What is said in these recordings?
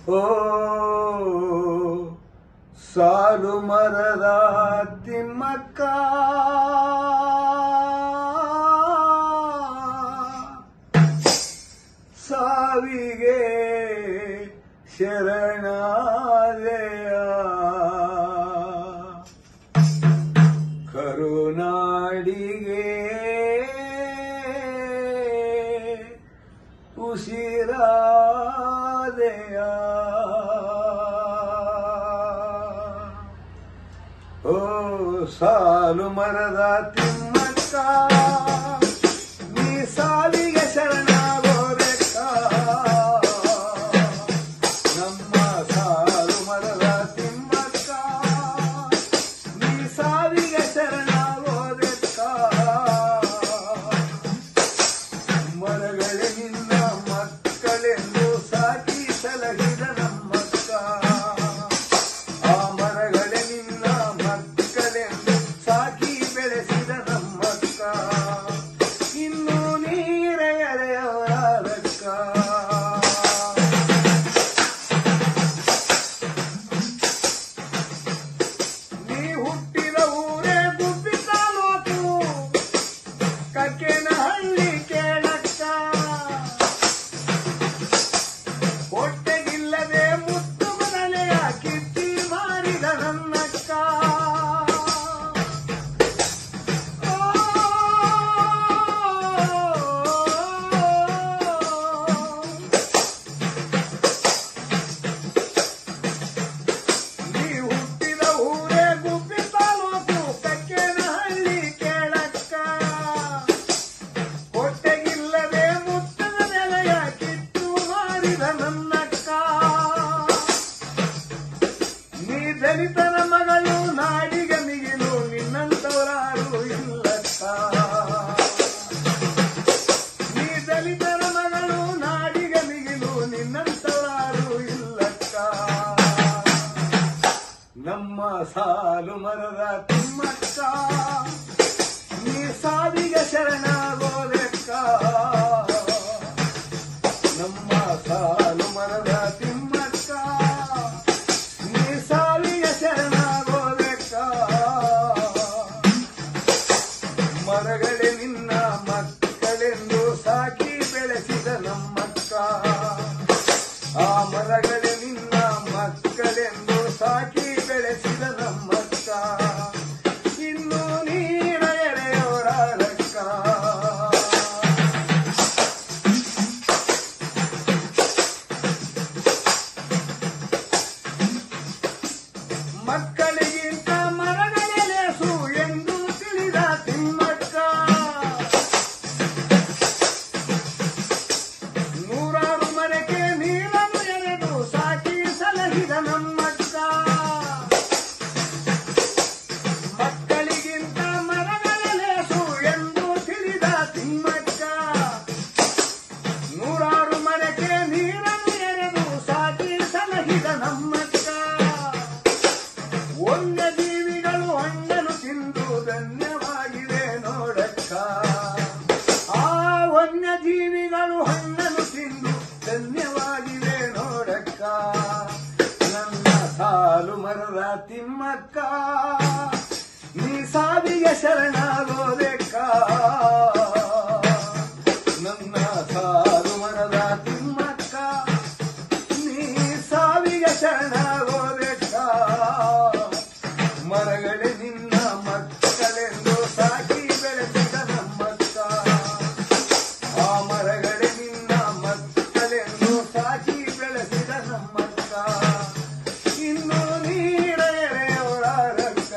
ಓ ಸಾಲು ಮರದ ತಿಮ್ಮಕ್ಕ ಸಾವಿಗೆ ಶರಣಾಲಯ ಕರುನಾಡಿಗೆ ಉಸಿರಾದೆಯ ಓ ಸಾಲು ಮರದ ತಿಮ್ಮಕ್ಕ ನೀ ಸಾವಿಗೆ ಶರಣಾಗೋದಕ್ಕ ನಮ್ಮ ಸಾಲು ಮರದ ತಿಮ್ಮಕ್ಕ ನೀ ಸಾವಿಗೆ ಶರಣಾಗೋದಕ್ಕ ಮರಗಳೇ ನಿನ್ನ ಮಕ್ಕಳೆಂದು ಸಾಕಿ ಸಲಹಿದ ನಮ್ಮಕ್ಕ ಆ ಮರಗಳೇ ನಿನ್ನ ಮಕ್ಕಳೆಂದು ಸಾಕಿ ಬೆಳೆಸಿದ ನಮ್ಮಕ್ಕ ಇನ್ನು ನೀರ ಎಳೆಯವರಾದಕ್ಕ ನೀ ಹುಟ್ಟಿದ ಊರೇ ಗುಬ್ಬಿ ತಾಲೂಕು ಕಕ್ಕೇನಹಳ್ಳಿ ಕೇಳಕ್ಕ ಹೊಟ್ಟೆಗಿಲ್ಲದೆ ಮುತ್ತು ಮನೆಯ ಕಿತ್ತಿ ಮಾರಿದ ನನ್ನಕ್ಕ ನೀ ಹುಟ್ಟಿದ ಊರೇ ಗುಬ್ಬಿ ತಾಲೂಕು ಕಕ್ಕೇನಹಳ್ಳಿ ಕೇಳಕ್ಕ ಹೊಟ್ಟೆಗಿಲ್ಲದೆ ಮುತ್ತದ ನೆಲೆಯ ಕಿತ್ತು ಮಾರಿದ ನನ್ನಕ್ಕ ನೀ ದಲಿತರ ಮಗಳು ನಾಡಿಗೆ ಮಿಗಿಲು ನಿನ್ನಂತವರಾರು ಇಲ್ಲಕ್ಕ ನೀ ದಲಿತರ ಮಗಳು ನಾಡಿಗೆ ಮಿಗಿಲು ನಿನ್ನಂತವರಾರು ಇಲ್ಲಕ್ಕ ನಮ್ಮ ಸಾಲು ಮರದ ತಿಮ್ಮಕ್ಕ ನೀ ಸಾವಿಗೆ ಶರಣಾಗೋದಕ್ಕ ನಮ್ಮ ಸಾಲು ಮರದ ತಿಮ್ಮಕ್ಕ ನೀ ಸಾವಿಗೆ ಶರಣಾಗೋದಕ್ಕ ಮರಗಳೇ ನಿನ್ನ ಮಕ್ಕಳೆಂದು ಸಾಕಿ ಬೆಳೆಸಿದ ನಮ್ಮಕ್ಕ ಆ ಮರಗಳೇ ನಿನ್ನ ಮಕ್ಕಳೆಂದು ಸಾಕಿ ಬೆಳೆಸಿದ ನಮ್ಮಕ್ಕ ಇನ್ನು ನೀರ ಎಳೆಯವರಾದಕ್ಕ ಮಕ್ಕಳಿಗಿಂತ ಮರಗಳೇ ಲೇಸು ಎಂದು ತಿಳಿದ ತಿಮ್ಮಕ್ಕ ನೂರಾರು ಮನೆಗೆ ನೀರನ್ನು ಎರೆದು ಸಾಕಿ ಸಲಹಿದ ನಮ್ಮಕ್ಕ ಮಕ್ಕಳಿಗಿಂತ ಮರಗಳೇ ಲೇಸು ಎಂದು ತಿಳಿದ ತಿಮ್ಮಕ್ಕ ನೂರಾರು ಮನೆಗೆ ನೀರನ್ನು ಎರೆದು ಸಾಕಿ ಸಲಹಿದ ನಮ್ಮಕ್ಕ ವನ್ಯಜೀವಿಗಳು ಹಣ್ಣನ್ನು ತಿಂದು ಧನ್ಯವಾಗಿದೆ ನೋಡಕ್ಕ ಆ ವನ್ಯಜೀವಿಗಳು ಹಣ್ಣನ್ನು ತಿಂದು ಧನ್ಯವಾಗಿದೆ ನೋಡಕ್ಕ ನನ್ನ ಸಾಲು ಮರದ ತಿಮ್ಮಕ್ಕ ನೀ ಸಾವಿಗೆ ಶರಣಾಗೋದಕ್ಕ ನನ್ನ ಸಾಲು ಮರದ ತಿಮ್ಮಕ್ಕ ನೀ ಸಾವಿಗೆ ಶರಣಾಗೋದಕ್ಕ ಮರಗಳೇ ನಿನ್ನ ಮಕ್ಕಳೆಂದು ಸಾಕಿ ಬೆಳೆಸಿದ ನಮ್ಮಕ್ಕ ಆ ಮರಗಳೇ ನಿನ್ನ ಮಕ್ಕಳೆಂದು ಸಾಕಿ ಬೆಳೆಸಿದ ನಮ್ಮಕ್ಕ ಇನ್ನು ನೀರ ಎಳೆಯವರಾದಕ್ಕ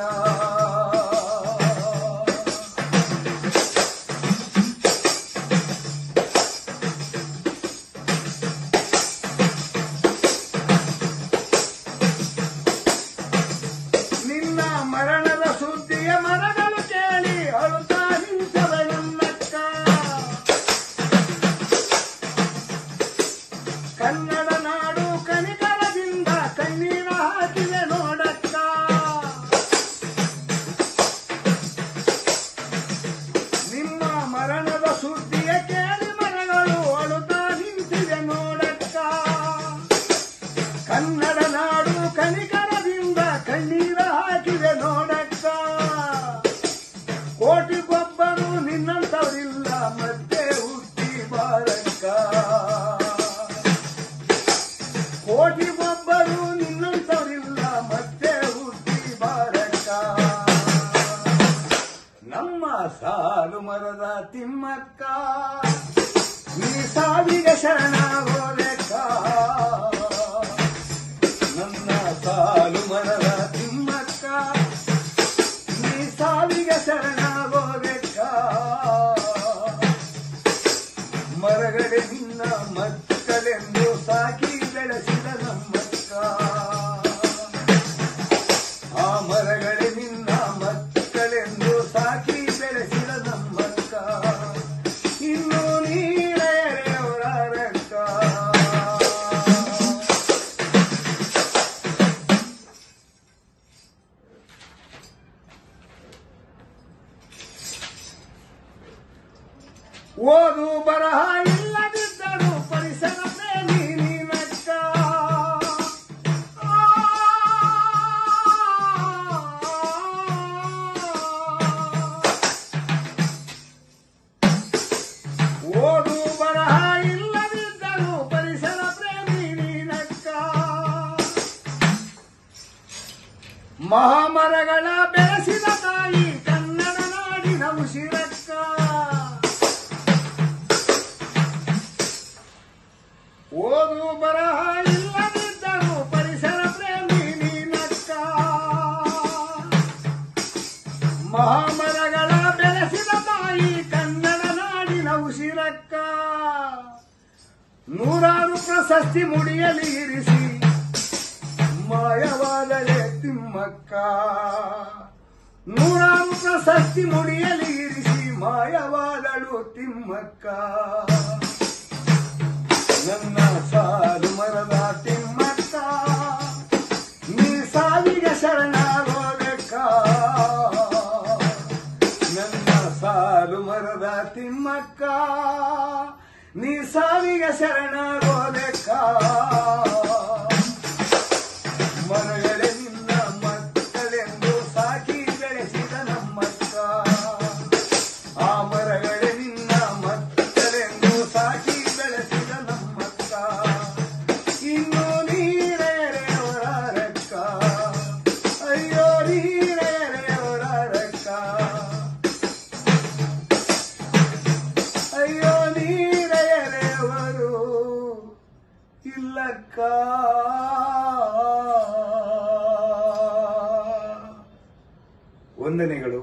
ಕನ್ನಡ ನಾಡು ಕನಿಕರದಿಂದ ಕಣ್ಣೀರ ಹಾಕಿದೆ ನೋಡಕ್ಕ. ಕೋಟಿಗೊಬ್ಬರು ನಿನ್ನಂತವರಿಲ್ಲ ಮತ್ತೆ ಹುಟ್ಟಿ ಬಾರಕ್ಕ. ಕೋಟಿಗೊಬ್ಬರು ನಿನ್ನಂತವರಿಲ್ಲ ಮತ್ತೆ ಹುಟ್ಟಿ ಬಾರಕ್ಕ. ನಮ್ಮ ಸಾಲು ಮರದ ತಿಮ್ಮಕ್ಕ ನೀ ಸಾವಿಗೆ ಶರಣಾಗೋಲೆಕ್ಕ. ನನ್ನ ಸಾಲು ಮರದ ತಿಮ್ಮಕ್ಕ ನೀ ಸಾವಿಗೆ ಶರಣಾಗೋಲೆಕ್ಕ. ಮರಗಳೇ ನಿನ್ನ ಮಕ್ಕಳೆಂದು ಸಾಕಿ ಬೆಳೆಸಿದ ನಮ್ಮಕ್ಕ. ಆ ಮರಗಳೇ ನಿನ್ನ ಮಕ್ಕಳೆಂದು ಸಾಕಿ ಬೆಳೆಸಿದ ನಮ್ಮಕ್ಕ. ಇನ್ನು ನೀರೇ ಅವರಕ್ಕ. ಓದು ಬರಹ ಇಲ್ಲದಿದ್ದರೂ ಪರಿಸರ ಪ್ರೇಮಿ ನೀನಕ್ಕ. ಓದು ಬರಹ ಇಲ್ಲದಿದ್ದರೂ ಪರಿಸರ ಪ್ರೇಮಿ ನೀನಕ್ಕ. ಮಹಾಮರಗಳ ಬೆಳೆಸಿದ ತಾಯಿ ಕನ್ನಡ ನಾಡಿನ ಉಸಿರಕ್ಕ. ಓದು ಬರಹ ಇಲ್ಲದಿದ್ದರೂ ಪರಿಸರ ಪ್ರೇಮಿ ನೀನಕ್ಕ. ಮಹಾಮರಗಳ ಬೆಳೆಸಿದ ತಾಯಿ ಕನ್ನಡ ನಾಡಿನ ಉಸಿರಕ್ಕ. ನೂರಾರು ಪ್ರಶಸ್ತಿ ಮುಡಿಯಲ್ಲಿ ಇರಿಸಿ ಮಾಯವಾದಳೆ ತಿಮ್ಮಕ್ಕ. ನೂರಾರು ಪ್ರಶಸ್ತಿ ಮುಡಿಯಲ್ಲಿ ಇರಿಸಿ ಮಾಯವಾದಳು ತಿಮ್ಮಕ್ಕ. ನನ್ನ ಸಾಲು ಮರದ ತಿಮ್ಮಕ್ಕ ನೀ ಸಾವಿಗೆ ಶರಣಾಗೋಲೆಕ್ಕ. ನನ್ನ ಸಾಲು ಮರದ ತಿಮ್ಮಕ್ಕ ನೀ ಸಾವಿಗೆ ಶರಣಾಗೋಲೆಕ್ಕ. ಮರಗಳೇ ನಿನ್ನ ಮಕ್ಕಳೆಂದು ಸಾಕಿ ಬೆಳೆಸಿದ ನಮ್ಮಕ್ಕ. ಆ ಮರಗಳೇ ನಿನ್ನ ಮಕ್ಕಳೆಂದು ಸಾಕಿ ಬೆಳೆಸಿದ ನಮ್ಮಕ್ಕ. ಇನ್ನು ನೀರೇ ಅವರಕ್ಕ. ಅಯ್ಯೋ ನೀರೇ ಅವರಕ್ಕ. ಅಯ್ಯೋ ನೀರೇ ಅವರು ಇಲ್ಲಕ್ಕ. ವಂದನೆಗಳು.